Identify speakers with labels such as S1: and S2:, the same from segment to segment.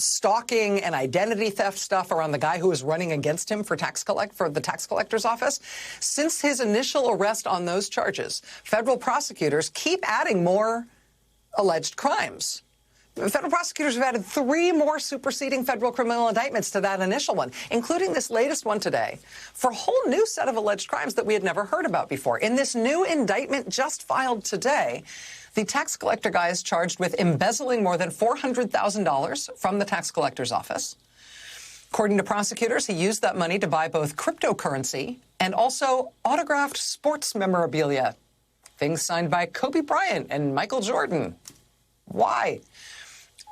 S1: stalking and identity theft stuff around the guy who was running against him for the tax collector's office. Since his initial arrest on those charges, federal prosecutors keep adding more alleged crimes. Federal prosecutors have added 3 more superseding federal criminal indictments to that initial one, including this latest one today, for a whole new set of alleged crimes that we had never heard about before. In this new indictment just filed today, the tax collector guy is charged with embezzling more than $400,000 from the tax collector's office. According to prosecutors, he used that money to buy both cryptocurrency and also autographed sports memorabilia, things signed by Kobe Bryant and Michael Jordan. Why?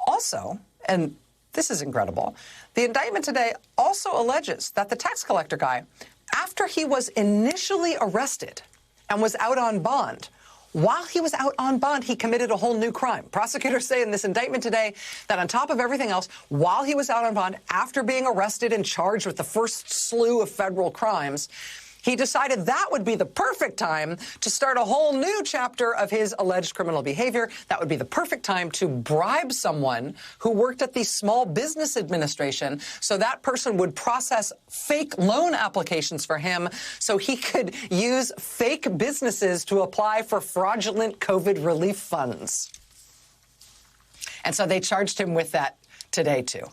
S1: Also, and this is incredible, the indictment today also alleges that the tax collector guy, after he was initially arrested and was out on bond, while he was out on bond, he committed a whole new crime. Prosecutors say in this indictment today that on top of everything else, while he was out on bond, after being arrested and charged with the first slew of federal crimes, he decided that would be the perfect time to start a whole new chapter of his alleged criminal behavior. That would be the perfect time to bribe someone who worked at the Small Business Administration so that person would process fake loan applications for him so he could use fake businesses to apply for fraudulent COVID relief funds. And so they charged him with that today, too.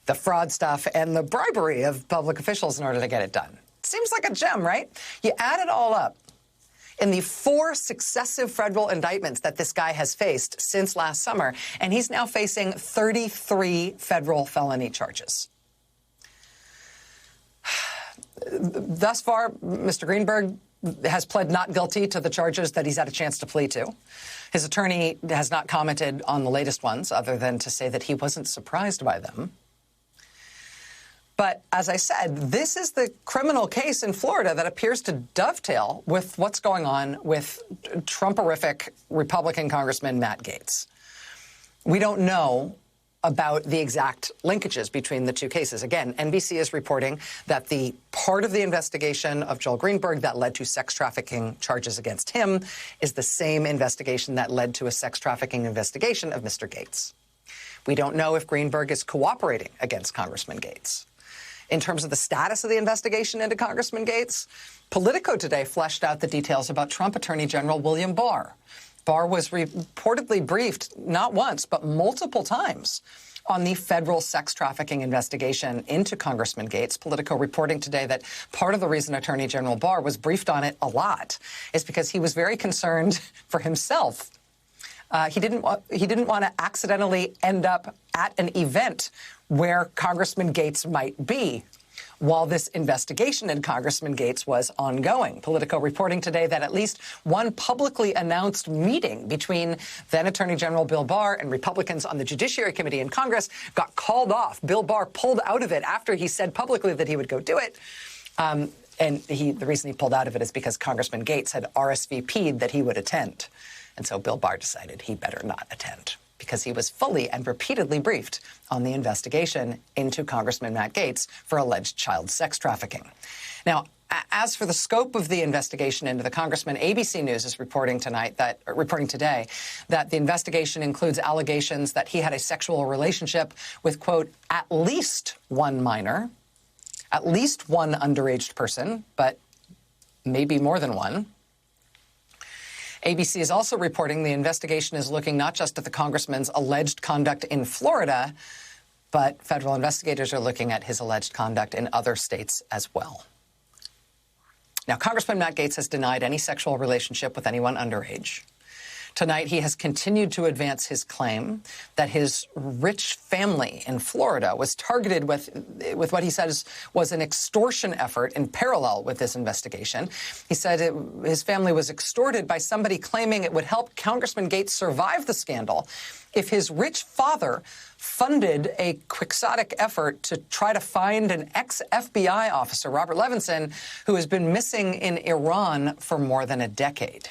S1: The fraud stuff and the bribery of public officials in order to get it done. Seems like a gem, right? You add it all up. In the 4 successive federal indictments that this guy has faced since last summer, and he's now facing 33 federal felony charges. Thus far, Mr. Greenberg has pled not guilty to the charges that he's had a chance to plead to. His attorney has not commented on the latest ones other than to say that he wasn't surprised by them. But as I said, this is the criminal case in Florida that appears to dovetail with what's going on with Trumperific Republican Congressman Matt Gaetz. We don't know about the exact linkages between the two cases. Again, NBC is reporting that the part of the investigation of Joel Greenberg that led to sex trafficking charges against him is the same investigation that led to a sex trafficking investigation of Mr. Gaetz. We don't know if Greenberg is cooperating against Congressman Gaetz. In terms of the status of the investigation into Congressman Gaetz, Politico today fleshed out the details about Trump Attorney General William Barr. Barr was reportedly briefed not once, but multiple times on the federal sex trafficking investigation into Congressman Gaetz. Politico reporting today that part of the reason Attorney General Barr was briefed on it a lot is because he was very concerned for himself. He didn't want to accidentally end up at an event where Congressman Gaetz might be while this investigation in Congressman Gaetz was ongoing. Politico reporting today that at least one publicly announced meeting between then Attorney General Bill Barr and Republicans on the Judiciary Committee in Congress got called off. Bill Barr pulled out of it after he said publicly that he would go do it. And the reason he pulled out of it is because Congressman Gaetz had RSVP'd that he would attend. And so Bill Barr decided he better not attend because he was fully and repeatedly briefed on the investigation into Congressman Matt Gaetz for alleged child sex trafficking. Now, as for the scope of the investigation into the congressman, ABC News is reporting today that the investigation includes allegations that he had a sexual relationship with, quote, at least one minor, at least one underage person, but maybe more than one. ABC is also reporting the investigation is looking not just at the congressman's alleged conduct in Florida, but federal investigators are looking at his alleged conduct in other states as well. Now, Congressman Matt Gaetz has denied any sexual relationship with anyone underage. Tonight, he has continued to advance his claim that his rich family in Florida was targeted with what he says was an extortion effort in parallel with this investigation. He said his family was extorted by somebody claiming it would help Congressman Gaetz survive the scandal if his rich father funded a quixotic effort to try to find an ex-FBI officer, Robert Levinson, who has been missing in Iran for more than a decade.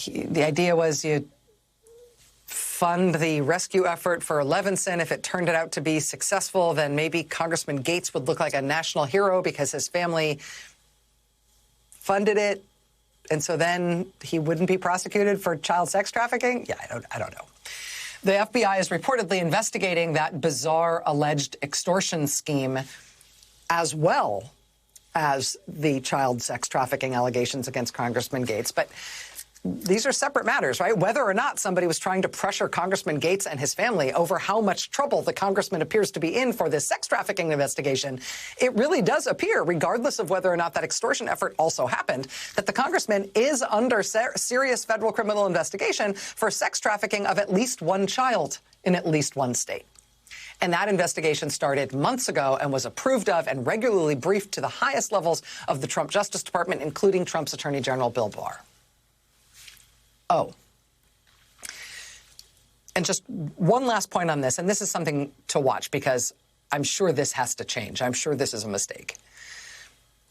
S1: The idea was you fund the rescue effort for Levinson. If it turned out to be successful, then maybe Congressman Gaetz would look like a national hero because his family funded it. And so then he wouldn't be prosecuted for child sex trafficking? Yeah, I don't know. The FBI is reportedly investigating that bizarre alleged extortion scheme as well as the child sex trafficking allegations against Congressman Gaetz. But these are separate matters, right? Whether or not somebody was trying to pressure Congressman Gaetz and his family over how much trouble the congressman appears to be in for this sex trafficking investigation, it really does appear, regardless of whether or not that extortion effort also happened, that the congressman is under serious federal criminal investigation for sex trafficking of at least one child in at least one state. And that investigation started months ago and was approved of and regularly briefed to the highest levels of the Trump Justice Department, including Trump's Attorney General Bill Barr. Oh, and just one last point on this, and this is something to watch because I'm sure this has to change. I'm sure this is a mistake.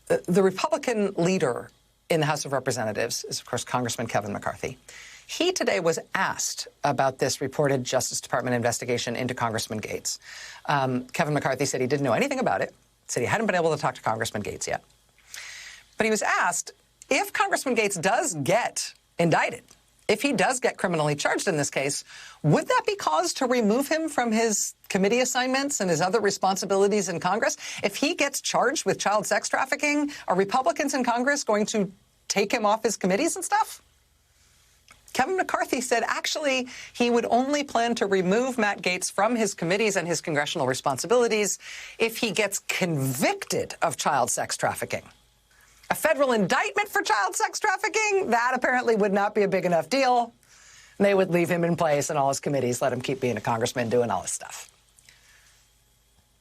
S1: The Republican leader in the House of Representatives is, of course, Congressman Kevin McCarthy. He today was asked about this reported Justice Department investigation into Congressman Gaetz. Kevin McCarthy said he didn't know anything about it, said he hadn't been able to talk to Congressman Gaetz yet. But he was asked if Congressman Gaetz does get indicted, if he does get criminally charged in this case, would that be cause to remove him from his committee assignments and his other responsibilities in Congress? If he gets charged with child sex trafficking, are Republicans in Congress going to take him off his committees and stuff? Kevin McCarthy said actually he would only plan to remove Matt Gaetz from his committees and his congressional responsibilities if he gets convicted of child sex trafficking. A federal indictment for child sex trafficking, that apparently would not be a big enough deal. They would leave him in place in all his committees, let him keep being a congressman, doing all his stuff.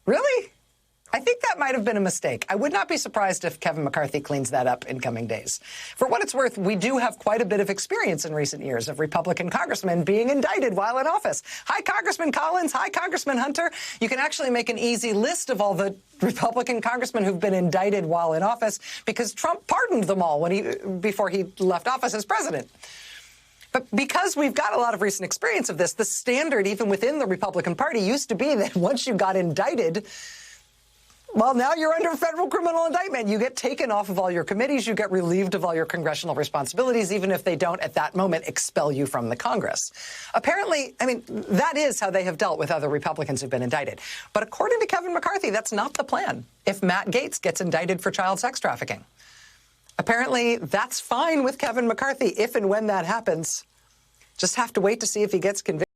S1: Really? I think that might have been a mistake. I would not be surprised if Kevin McCarthy cleans that up in coming days. For what it's worth, we do have quite a bit of experience in recent years of Republican congressmen being indicted while in office. Hi, Congressman Collins. Hi, Congressman Hunter. You can actually make an easy list of all the Republican congressmen who've been indicted while in office because Trump pardoned them all before he left office as president. But because we've got a lot of recent experience of this, the standard, even within the Republican Party, used to be that once you got indicted, well, now you're under federal criminal indictment. You get taken off of all your committees. You get relieved of all your congressional responsibilities, even if they don't at that moment expel you from the Congress. Apparently, I mean, that is how they have dealt with other Republicans who've been indicted. But according to Kevin McCarthy, that's not the plan if Matt Gaetz gets indicted for child sex trafficking. Apparently, that's fine with Kevin McCarthy if and when that happens. Just have to wait to see if he gets convicted.